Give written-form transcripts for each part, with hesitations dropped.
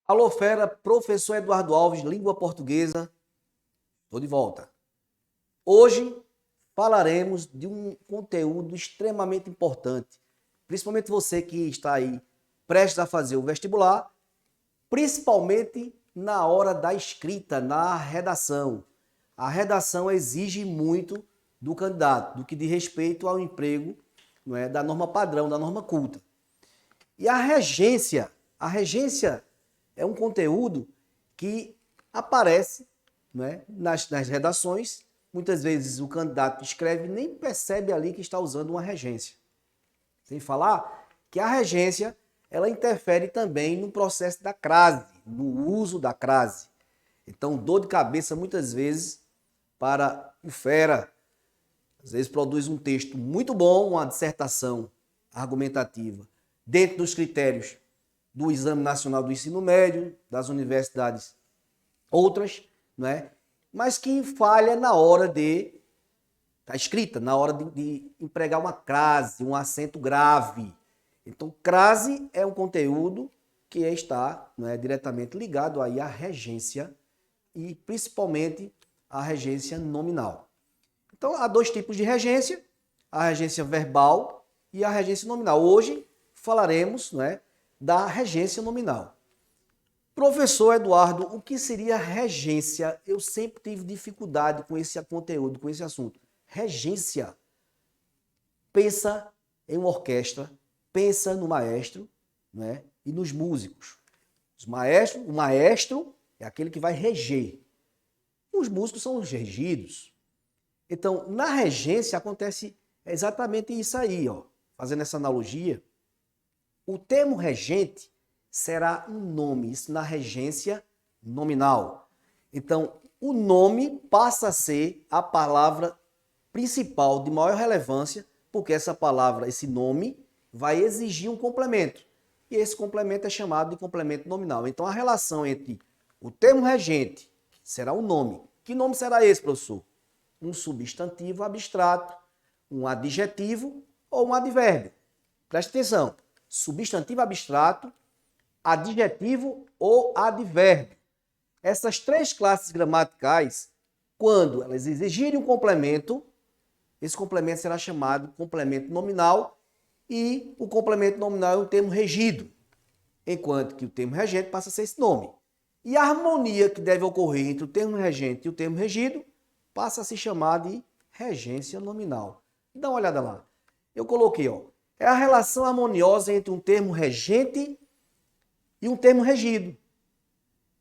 Alô, fera, professor Eduardo Alves, língua portuguesa. Estou de volta. Hoje falaremos de um conteúdo extremamente importante, principalmente você que está aí prestes a fazer o vestibular, principalmente na hora da escrita, na redação. A redação exige muito do candidato, do que diz respeito ao emprego, não é, da norma padrão, da norma culta. E a regência é um conteúdo que aparece, né, nas redações. Muitas vezes o candidato escreve e nem percebe ali que está usando uma regência. Sem falar que a regência ela interfere também no processo da crase, no uso da crase. Então, dor de cabeça muitas vezes para o fera. Às vezes produz um texto muito bom, uma dissertação argumentativa, dentro dos critérios do Exame Nacional do Ensino Médio, das universidades outras, né? Mas que falha na hora da escrita, na hora de empregar uma crase, um acento grave. Então, crase é um conteúdo que está, né, diretamente ligado aí à regência e principalmente à regência nominal. Então, há dois tipos de regência, a regência verbal e a regência nominal. Hoje falaremos, né, da regência nominal. Professor Eduardo, o que seria regência? Eu sempre tive dificuldade com esse conteúdo, com esse assunto. Regência. Pensa em uma orquestra, pensa no maestro, né, e nos músicos. O maestro é aquele que vai reger. Os músicos são os regidos. Então, na regência acontece exatamente isso aí, ó. Fazendo essa analogia, o termo regente será um nome, isso na regência nominal. Então, o nome passa a ser a palavra principal de maior relevância, porque essa palavra, esse nome, vai exigir um complemento. E esse complemento é chamado de complemento nominal. Então, a relação entre o termo regente, que será o nome, que nome será esse, professor? Um substantivo abstrato, um adjetivo ou um advérbio. Preste atenção. Substantivo abstrato, adjetivo ou advérbio. Essas três classes gramaticais, quando elas exigirem um complemento, esse complemento será chamado complemento nominal e o complemento nominal é um termo regido, enquanto que o termo regente passa a ser esse nome. E a harmonia que deve ocorrer entre o termo regente e o termo regido passa a se chamar de regência nominal. Dá uma olhada lá. Eu coloquei, ó, é a relação harmoniosa entre um termo regente e um termo regido.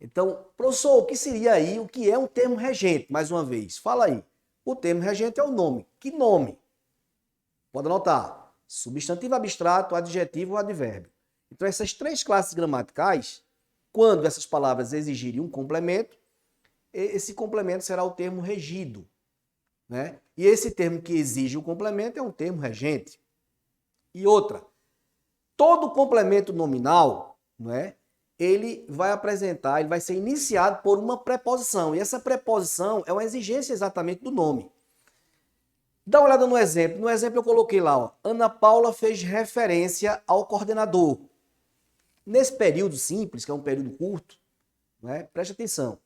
Então, professor, o que seria aí, o que é um termo regente? Mais uma vez, fala aí. O termo regente é o nome. Que nome? Pode anotar. Substantivo abstrato, adjetivo ou advérbio. Então, essas três classes gramaticais, quando essas palavras exigirem um complemento, esse complemento será o termo regido, né? E esse termo que exige o complemento é um termo regente. E outra, todo complemento nominal, não é? Ele vai ser iniciado por uma preposição. E essa preposição é uma exigência exatamente do nome. Dá uma olhada no exemplo. No exemplo eu coloquei lá, ó, Ana Paula fez referência ao coordenador. Nesse período simples, que é um período curto, né? Preste atenção.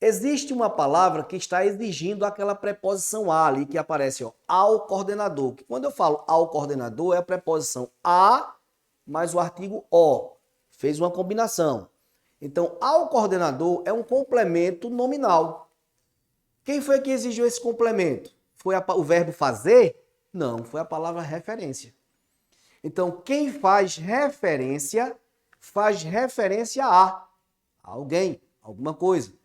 Existe uma palavra que está exigindo aquela preposição a ali, que aparece, ó, ao coordenador. Que quando eu falo ao coordenador, é a preposição a mais o artigo o. Fez uma combinação. Então, ao coordenador é um complemento nominal. Quem foi que exigiu esse complemento? Foi o verbo fazer? Não, foi a palavra referência. Então, quem faz referência a alguém, alguma coisa.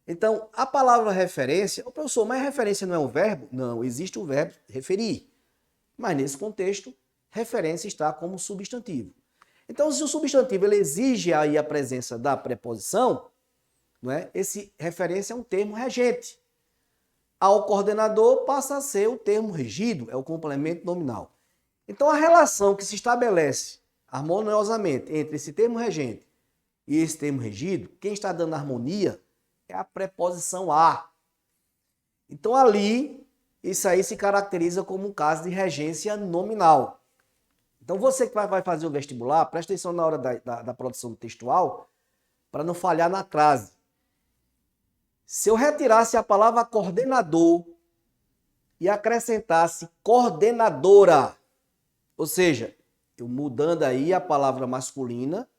Então, a palavra referência, o professor, mas referência não é um verbo? Não, existe o verbo referir. Mas nesse contexto, referência está como substantivo. Então, se o substantivo ele exige aí a presença da preposição, não é? Esse referência é um termo regente. Ao coordenador passa a ser o termo regido, é o complemento nominal. Então, a relação que se estabelece harmoniosamente entre esse termo regente e esse termo regido, quem está dando harmonia é a preposição a. Então, ali, isso aí se caracteriza como um caso de regência nominal. Então, você que vai fazer o vestibular, presta atenção na hora da produção textual, para não falhar na crase. Se eu retirasse a palavra coordenador e acrescentasse coordenadora, ou seja, eu mudando aí a palavra masculina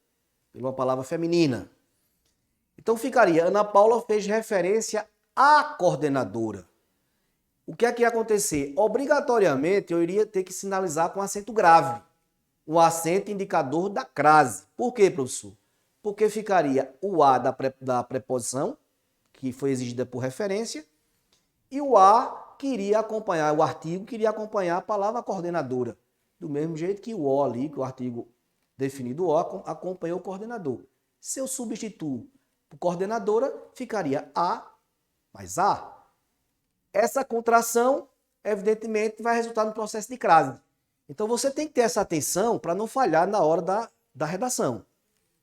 pela palavra feminina. Então ficaria, Ana Paula fez referência à coordenadora. O que é que ia acontecer? Obrigatoriamente eu iria ter que sinalizar com acento grave, o acento indicador da crase. Por quê, professor? Porque ficaria o A da preposição, que foi exigida por referência, e o A que iria acompanhar, o artigo que iria acompanhar a palavra coordenadora. Do mesmo jeito que o O ali, que o artigo definido O, acompanhou o coordenador. Se eu substituo por coordenadora, ficaria A mais A. Essa contração, evidentemente, vai resultar no processo de crase. Então, você tem que ter essa atenção para não falhar na hora da redação.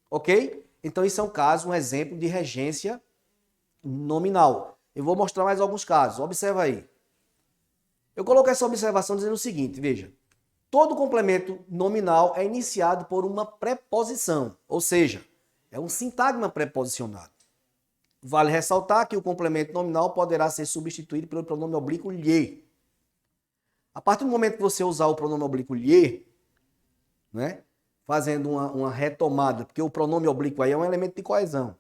Ok? Então, isso é um caso, um exemplo de regência nominal. Eu vou mostrar mais alguns casos. Observa aí. Eu coloquei essa observação dizendo o seguinte, veja. Todo complemento nominal é iniciado por uma preposição, ou seja, é um sintagma preposicionado. Vale ressaltar que o complemento nominal poderá ser substituído pelo pronome oblíquo lhe. A partir do momento que você usar o pronome oblíquo lhe, né, fazendo uma retomada, porque o pronome oblíquo aí é um elemento de coesão.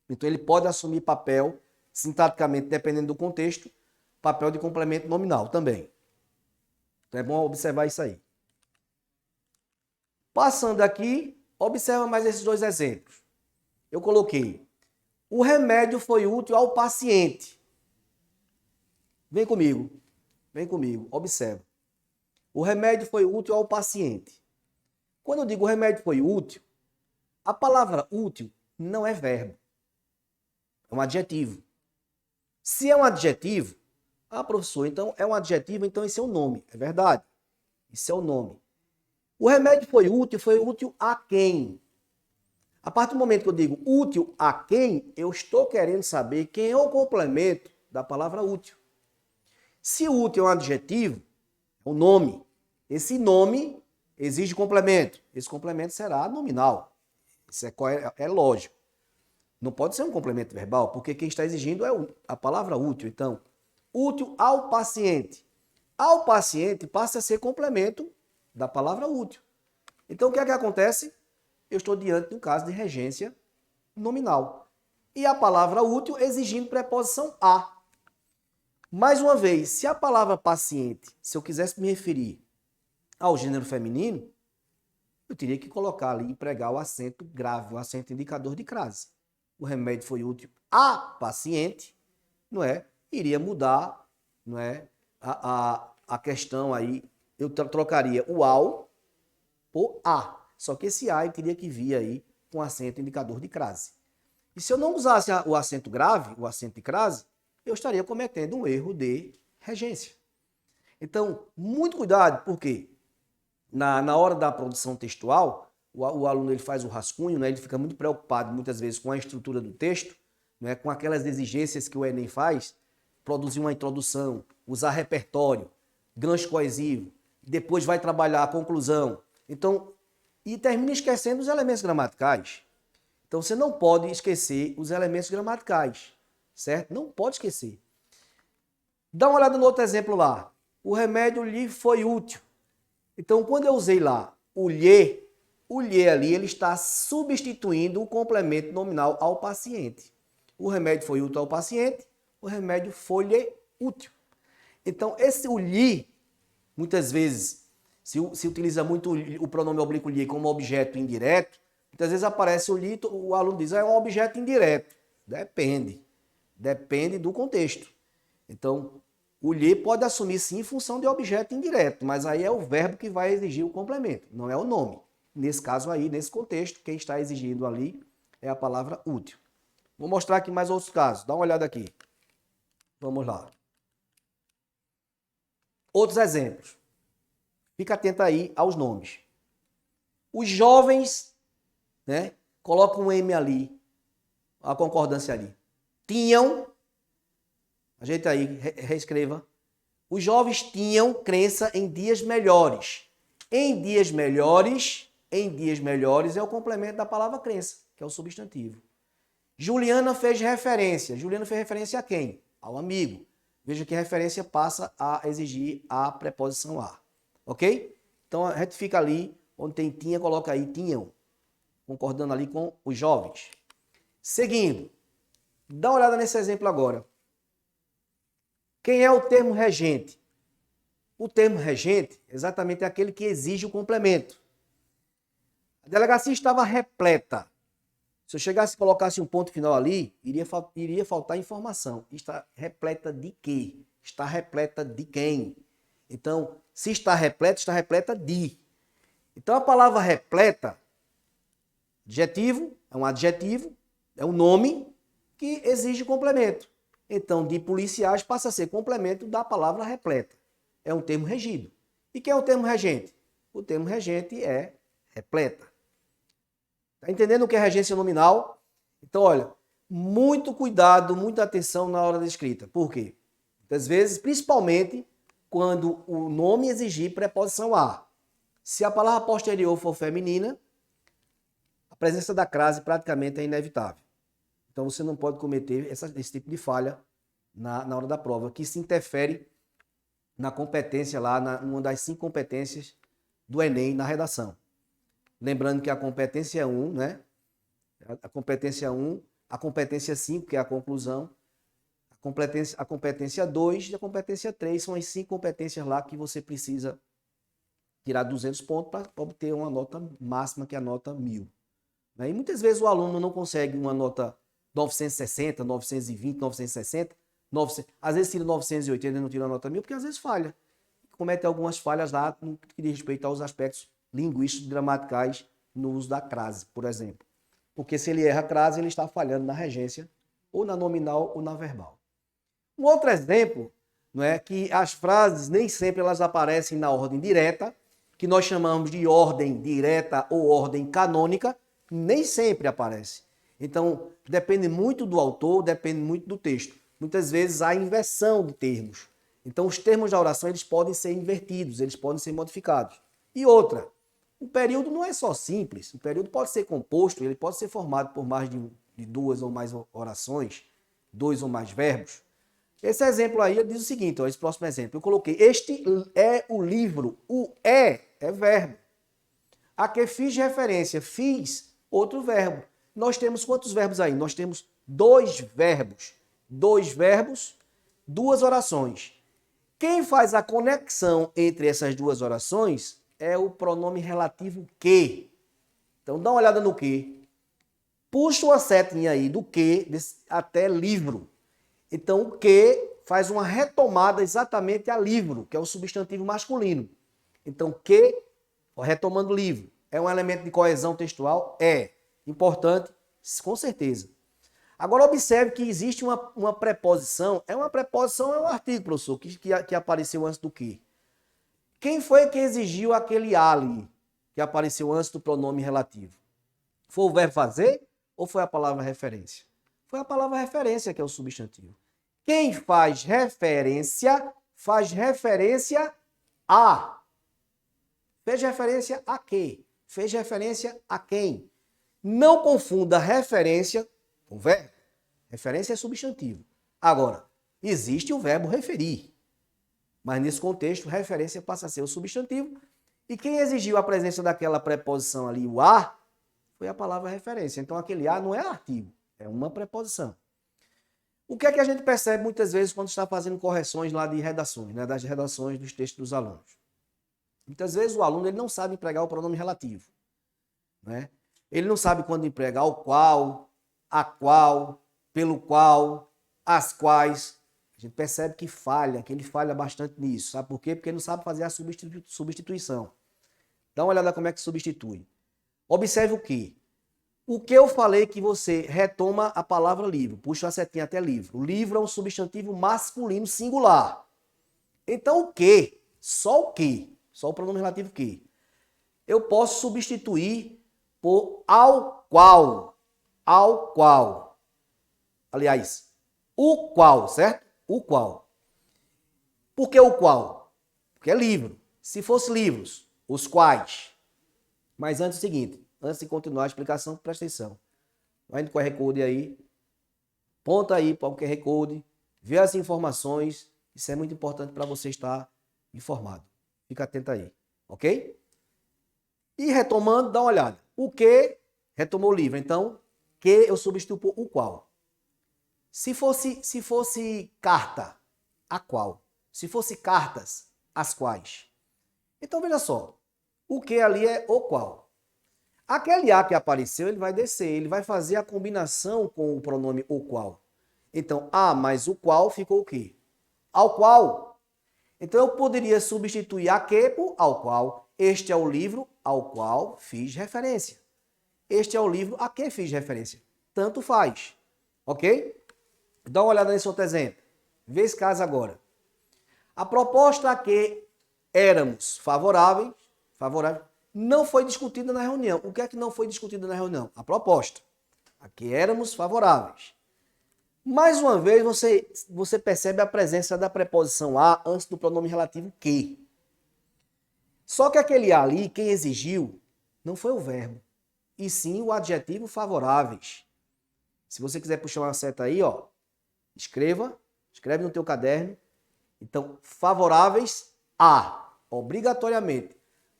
Então ele pode assumir papel, sintaticamente, dependendo do contexto, papel de complemento nominal também. Então é bom observar isso aí. Passando aqui, observa mais esses dois exemplos. Eu coloquei, o remédio foi útil ao paciente. Vem comigo, observa. O remédio foi útil ao paciente. Quando eu digo o remédio foi útil, a palavra útil não é verbo. É um adjetivo. Se é um adjetivo, professor, então é um adjetivo, então esse é o nome. É verdade. Isso é o nome. O remédio foi útil a quem? A partir do momento que eu digo útil a quem, eu estou querendo saber quem é o complemento da palavra útil. Se útil é um adjetivo, é um nome. Esse nome exige complemento. Esse complemento será nominal. Isso é lógico. Não pode ser um complemento verbal, porque quem está exigindo é a palavra útil. Então, útil ao paciente. Ao paciente passa a ser complemento da palavra útil. Então, o que é que acontece? Eu estou diante de um caso de regência nominal. E a palavra útil exigindo preposição a. Mais uma vez, se a palavra paciente, se eu quisesse me referir ao gênero feminino, eu teria que colocar ali, empregar o acento grave, o acento indicador de crase. O remédio foi útil a paciente, não é? Iria mudar, não é? A questão aí, eu trocaria o ao por a. Só que esse a eu teria que vir aí com acento indicador de crase. E se eu não usasse o acento grave, o acento de crase, eu estaria cometendo um erro de regência. Então, muito cuidado, porque na hora da produção textual, o aluno ele faz o rascunho, né? Ele fica muito preocupado muitas vezes com a estrutura do texto, né? Com aquelas exigências que o Enem faz, produzir uma introdução, usar repertório, gancho coesivo, depois vai trabalhar a conclusão. Então, e termina esquecendo os elementos gramaticais. Então, você não pode esquecer os elementos gramaticais, certo? Não pode esquecer. Dá uma olhada no outro exemplo lá. O remédio lhe foi útil. Então, quando eu usei lá o lhe ali, ele está substituindo o complemento nominal ao paciente. O remédio foi útil ao paciente, o remédio foi-lhe útil. Então, o lhe, muitas vezes, se utiliza muito o pronome oblíquo lhe como objeto indireto, muitas vezes aparece o lhe, o aluno diz, é um objeto indireto. Depende do contexto. Então, o lhe pode assumir sim função de objeto indireto, mas aí é o verbo que vai exigir o complemento, não é o nome. Nesse caso aí, nesse contexto, quem está exigindo ali é a palavra útil. Vou mostrar aqui mais outros casos. Dá uma olhada aqui. Vamos lá. Outros exemplos. Fica atento aí aos nomes. Os jovens, né, colocam um M ali, a concordância ali. Tinham, ajeita aí, reescreva. Os jovens tinham crença em dias melhores. Em dias melhores é o complemento da palavra crença, que é o substantivo. Juliana fez referência. Juliana fez referência a quem? Ao amigo. Veja que a referência passa a exigir a preposição a. Ok? Então, retifica ali, onde tem tinha, coloca aí tinham. Concordando ali com os jovens. Seguindo. Dá uma olhada nesse exemplo agora. Quem é o termo regente? O termo regente exatamente é aquele que exige o complemento. A delegacia estava repleta. Se eu chegasse e colocasse um ponto final ali, iria faltar informação. Está repleta de quê? Está repleta de quem? Então, se está repleta de. Então, a palavra repleta, é um adjetivo, é um nome que exige complemento. Então, de policiais passa a ser complemento da palavra repleta. É um termo regido. E quem é o termo regente? O termo regente é repleta. Está entendendo o que é regência nominal? Então, olha, muito cuidado, muita atenção na hora da escrita. Por quê? Muitas vezes, principalmente, quando o nome exigir preposição a. Se a palavra posterior for feminina, a presença da crase praticamente é inevitável. Então, você não pode cometer esse tipo de falha na hora da prova, que se interfere na competência lá, numa das 5 competências do Enem na redação. Lembrando que a competência 1, né? A competência 1, a competência 5, que é a conclusão, a competência 2 e a competência 3 são as 5 competências lá que você precisa tirar 200 pontos para obter uma nota máxima, que é a nota 1000. E muitas vezes o aluno não consegue uma nota 960, 920, 960, 900, às vezes tira 980 e não tira a nota 1000, porque às vezes falha. Comete algumas falhas lá no que diz respeito aos aspectos linguísticos gramaticais no uso da crase, por exemplo. Porque se ele erra a crase, ele está falhando na regência, ou na nominal ou na verbal. Um outro exemplo, não é que as frases nem sempre elas aparecem na ordem direta, que nós chamamos de ordem direta ou ordem canônica, nem sempre aparece. Então, depende muito do autor, depende muito do texto. Muitas vezes há inversão de termos. Então, os termos da oração eles podem ser invertidos, eles podem ser modificados. E outra, o período não é só simples. O período pode ser composto, ele pode ser formado por mais de 2 ou mais orações, 2 ou mais verbos. Esse exemplo aí diz o seguinte, ó, esse próximo exemplo. Eu coloquei, este é o livro. O é verbo. A que fiz referência, fiz outro verbo. Nós temos quantos verbos aí? Nós temos 2 verbos. 2 verbos, 2 orações. Quem faz a conexão entre essas 2 orações é o pronome relativo que. Então, dá uma olhada no que. Puxa uma setinha aí do que até livro. Então, o que faz uma retomada exatamente a livro, que é o substantivo masculino. Então, que, retomando livro, é um elemento de coesão textual? É. Importante? Com certeza. Agora, observe que existe uma preposição. Uma preposição é um artigo, professor, que apareceu antes do que. Quem foi que exigiu aquele ali que apareceu antes do pronome relativo? Foi o verbo fazer ou foi a palavra referência? Foi a palavra referência que é o substantivo. Quem faz referência a. Fez referência a quê? Fez referência a quem? Não confunda referência com verbo. Referência é substantivo. Agora, existe o verbo referir. Mas nesse contexto, referência passa a ser o substantivo. E quem exigiu a presença daquela preposição ali, o a, foi a palavra referência. Então, aquele a não é artigo, é uma preposição. O que é que a gente percebe muitas vezes quando está fazendo correções lá de redações, né, das redações dos textos dos alunos? Muitas vezes o aluno ele não sabe empregar o pronome relativo. Né? Ele não sabe quando empregar o qual, a qual, pelo qual, as quais. A gente percebe que ele falha bastante nisso. Sabe por quê? Porque ele não sabe fazer a substituição. Dá uma olhada como é que substitui. Observe o quê? O que eu falei que você retoma a palavra livro, puxa a setinha até livro. O livro é um substantivo masculino singular. Então o que? Só o que? Só o pronome relativo que? Eu posso substituir por ao qual. Ao qual. Aliás, o qual, certo? O qual. Por que o qual? Porque é livro. Se fosse livros, os quais. Mas antes é o seguinte, antes de continuar a explicação, presta atenção. Vai no QR Code aí, Aponta aí para o QR Code, vê as informações. Isso é muito importante para você estar informado. Fica atento aí, ok? E retomando, dá uma olhada. O que retomou o livro. Então, que eu substituo por o qual. Se fosse carta, a qual? Se fosse cartas, as quais. Então, veja só. O que ali é o qual. Aquele a que apareceu, ele vai descer. Ele vai fazer a combinação com o pronome o qual. Então, a mais o qual ficou o quê? Ao qual. Então, eu poderia substituir a que por ao qual. Este é o livro ao qual fiz referência. Este é o livro a que fiz referência. Tanto faz. Ok? Dá uma olhada nesse outro exemplo. Vê esse caso agora. A proposta a que éramos favoráveis, não foi discutida na reunião. O que é que não foi discutido na reunião? A proposta. A que éramos favoráveis. Mais uma vez, você percebe a presença da preposição a antes do pronome relativo que. Só que aquele a ali, quem exigiu, não foi o verbo, e sim o adjetivo favoráveis. Se você quiser puxar uma seta aí, ó, escreve no teu caderno. Então, favoráveis a, obrigatoriamente.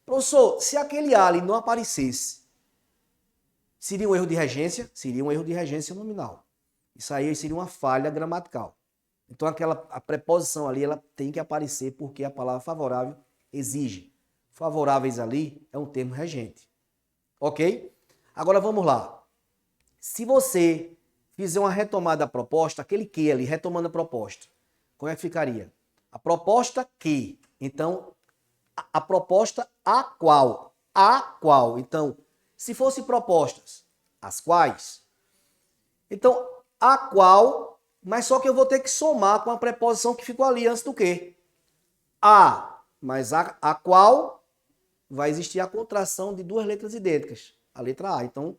Professor, se aquele a ali não aparecesse, seria um erro de regência? Seria um erro de regência nominal. Isso aí seria uma falha gramatical. Então, a preposição ali, ela tem que aparecer porque a palavra favorável exige. Favoráveis ali é um termo regente. Ok? Agora, vamos lá. Se você fizer uma retomada da proposta, aquele que ali, retomando a proposta, como é que ficaria? A proposta que. Então, a proposta a qual. A qual. Então, se fosse propostas, as quais. Então, a qual, mas só que eu vou ter que somar com a preposição que ficou ali antes do que. A, mas a qual vai existir a contração de duas letras idênticas. A letra A. Então,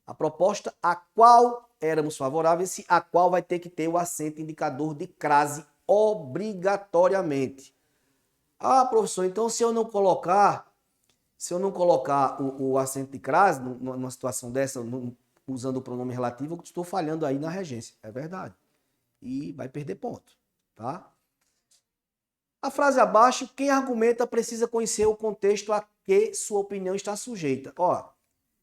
a proposta a qual éramos favoráveis, a qual vai ter que ter o acento indicador de crase obrigatoriamente. Ah, professor, então se eu não colocar o acento de crase numa situação dessa, usando o pronome relativo, eu estou falhando aí na regência. É verdade. E vai perder ponto, tá? A frase abaixo, quem argumenta precisa conhecer o contexto a que sua opinião está sujeita. Ó,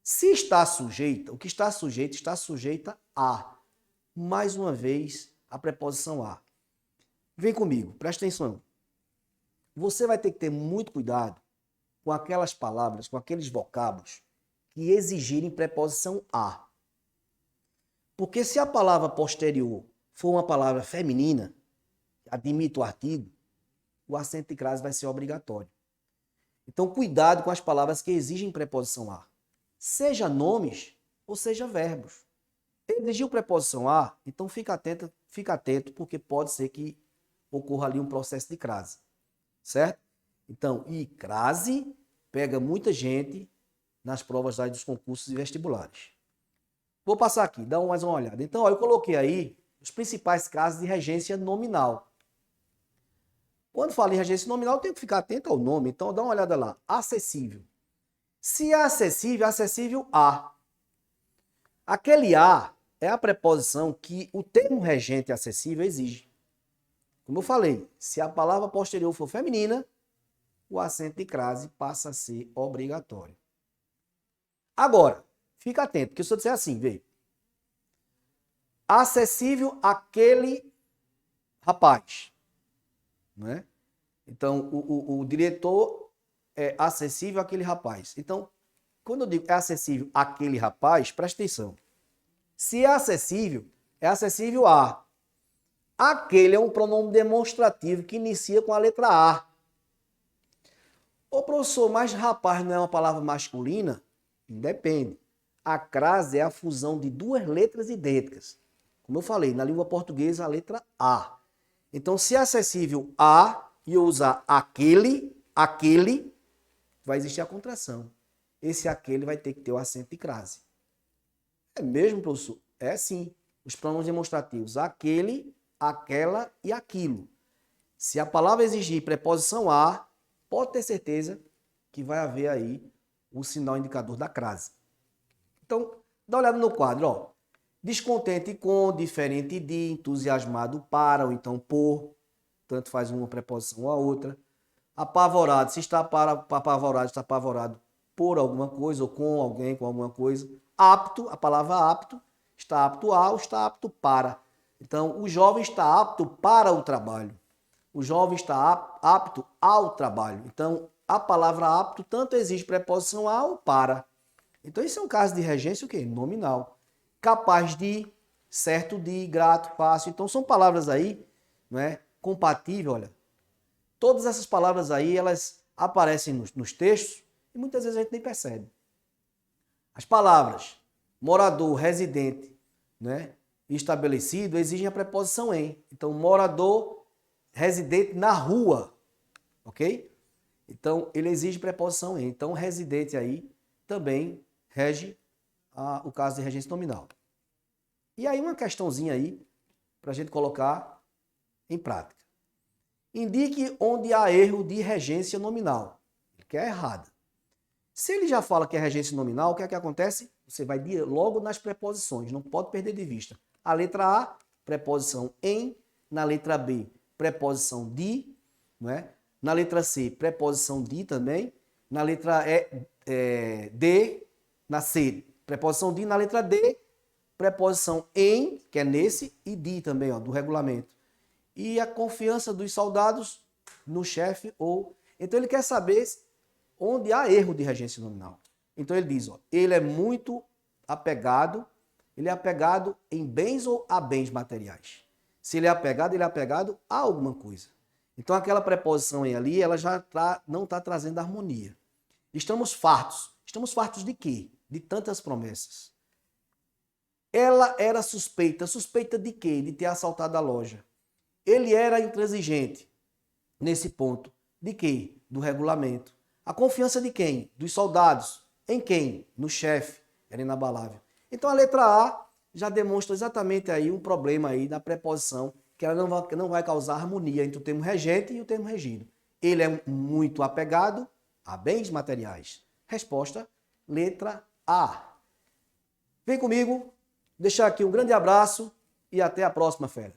se está sujeita, o que está sujeita a. Mais uma vez, a preposição a. Vem comigo, presta atenção. Você vai ter que ter muito cuidado com aquelas palavras, com aqueles vocábulos que exigirem preposição a. Porque se a palavra posterior for uma palavra feminina, admite o artigo, o acento de crase vai ser obrigatório. Então, cuidado com as palavras que exigem preposição a. Seja nomes ou seja verbos. Exigiu preposição a, então fica atento, porque pode ser que ocorra ali um processo de crase. Certo? Então, e crase pega muita gente nas provas dos concursos e vestibulares. Vou passar aqui, dá mais uma olhada. Então, ó, eu coloquei aí os principais casos de regência nominal. Quando falo em regência nominal, eu tenho que ficar atento ao nome. Então, dá uma olhada lá. Acessível. Se é acessível a. Aquele a é a preposição que o termo regente acessível exige. Como eu falei, se a palavra posterior for feminina, o acento de crase passa a ser obrigatório. Agora, fica atento, porque se eu disser assim, vê. Acessível àquele rapaz. Né? Então, o diretor é acessível àquele rapaz. Então, quando eu digo é acessível àquele rapaz, presta atenção. Se é acessível a. Aquele é um pronome demonstrativo que inicia com a letra A. Ô professor, mas rapaz não é uma palavra masculina? Depende. A crase é a fusão de duas letras idênticas. Como eu falei, na língua portuguesa, a letra A. Então, se é acessível a e eu usar aquele, vai existir a contração. Esse aquele vai ter que ter o acento de crase. É mesmo, professor? É sim. Os pronomes demonstrativos, aquele, aquela e aquilo. Se a palavra exigir preposição a, pode ter certeza que vai haver aí o sinal indicador da crase. Então, dá uma olhada no quadro, ó. Descontente com, diferente de, entusiasmado para, ou então por, tanto faz uma preposição ou a outra. Apavorado, se está apavorado, está apavorado por alguma coisa, ou com alguém, com alguma coisa. Apto, a palavra apto, está apto a, ou está apto para. Então, o jovem está apto para o trabalho. O jovem está apto ao trabalho. Então, a palavra apto tanto exige preposição a ou para. Então, isso é um caso de regência o quê? Nominal. Capaz de, certo de, grato, fácil. Então, são palavras aí, não é? Compatível, olha. Todas essas palavras aí, elas aparecem nos textos e muitas vezes a gente nem percebe. As palavras morador, residente, né, estabelecido, exigem a preposição em. Então, morador, residente na rua, ok? Então, ele exige preposição em. Então, residente aí também rege o caso de regência nominal. E aí uma questãozinha aí para a gente colocar em prática. Indique onde há erro de regência nominal, que é errada. Se ele já fala que é regência nominal, o que é que acontece? Você vai logo nas preposições, não pode perder de vista. A letra A, preposição em. Na letra B, preposição de. Não é? Na letra C, preposição de também. Na letra D, na C, preposição de. Na letra D, preposição em, que é nesse, e de também, ó, do regulamento. E a confiança dos soldados no chefe ou... Então ele quer saber onde há erro de regência nominal. Então ele diz, ó, ele é muito apegado, ele é apegado em bens ou a bens materiais. Se ele é apegado a alguma coisa. Então aquela preposição em ali, ela já não está trazendo harmonia. Estamos fartos. Estamos fartos de quê? De tantas promessas. Ela era suspeita. Suspeita de quê? De ter assaltado a loja. Ele era intransigente nesse ponto. De quê? Do regulamento. A confiança de quem? Dos soldados. Em quem? No chefe. Era inabalável. Então a letra A já demonstra exatamente aí um problema aí da preposição, que ela não vai causar harmonia entre o termo regente e o termo regido. Ele é muito apegado a bens materiais. Resposta, letra A. Vem comigo, deixar aqui um grande abraço e até a próxima, fera.